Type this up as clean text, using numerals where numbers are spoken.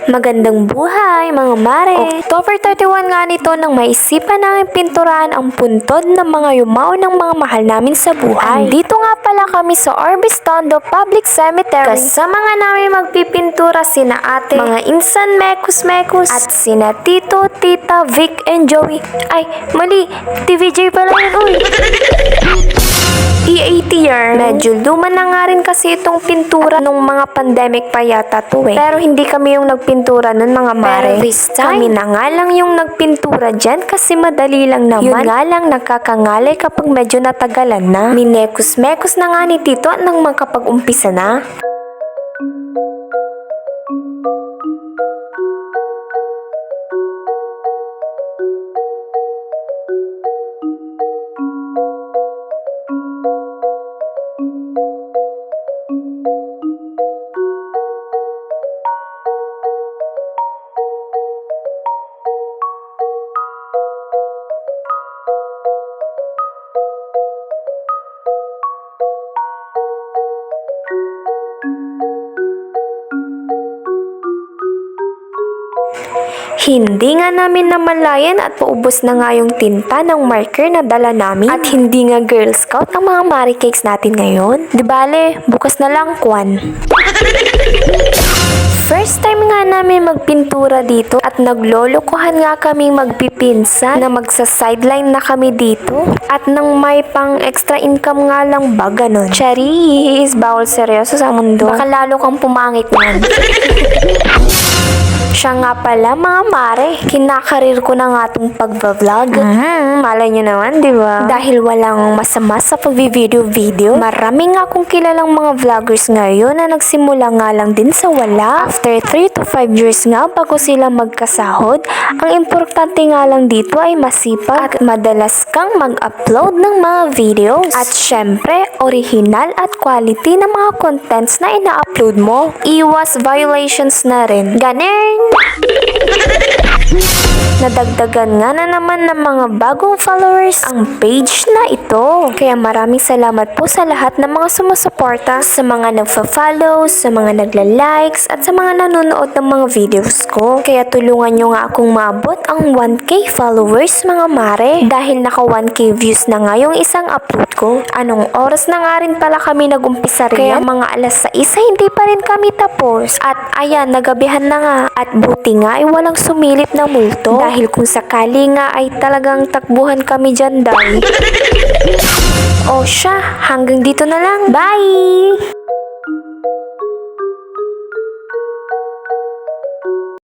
Magandang buhay mga mare! October 31 nga nito nang maisipan namin pinturahan ang puntod ng mga yumao ng mga mahal namin sa buhay. Dito nga pala kami sa Orbis Tondo Public Cemetery. Kasama nga namin magpipintura sina ate, mga insan mekus at sina tito, tita, Vic and Joey. Ay, mali! TVJ pala yun, uy! E80R. Medyo luma na nga rin kasi itong pintura nung mga pandemic pa yata to eh. Pero hindi kami yung nagpintura nun mga mare. Pero this time, kami na nga lang yung nagpintura dyan kasi madali lang naman. Yun nga lang nakakangalay kapag medyo natagalan na. Minekus-mekus na nga ni Tito at nang makapag-umpisa na. Hindi nga namin namalayan at paubos na nga yung tinta ng marker na dala namin. At hindi nga Girl Scout ang mga Mari Cakes natin ngayon. Di bale, bukas na lang kwan. First time nga namin magpintura dito at naglolokohan nga kaming magpipinsa na magsa-sideline na kami dito. At nang may pang extra income nga lang ba ganun? Charis, bawal seryoso sa mundo. Baka lalo kang pumangit man. Siya nga pala mga mare, kinakarir ko na nga itong pagbablog. Malay nyo naman, di ba? Dahil walang masama sa pagvi-video-video, marami nga akong kilalang mga vloggers ngayon na nagsimula nga lang din sa wala. After 3 to 5 years nga bago sila magkasahod, ang importante nga lang dito ay masipag at madalas kang mag-upload ng mga videos. At syempre, original at quality ng mga contents na ina-upload mo. Iwas violations na rin. Ganun! Nadagdagan nga na naman ng mga bagong followers ang page na ito. Kaya maraming salamat po sa lahat ng mga sumusuporta, sa mga nagfa-follow, sa mga nagla-likes, at sa mga nanonood ng mga videos ko. Kaya tulungan nyo nga akong maabot ang 1K followers mga mare. Dahil naka 1K views na nga yung isang upload ko. Anong oras na nga rin pala kami nagumpisa rin. Kaya mga alas 6 hindi pa rin kami tapos. At ayan, nagabihan na nga. At buti nga ay walang sumilip na multo. Dahil kung sakali nga ay talagang takbuhan kami dyan dahil. O siya, hanggang dito na lang. Bye!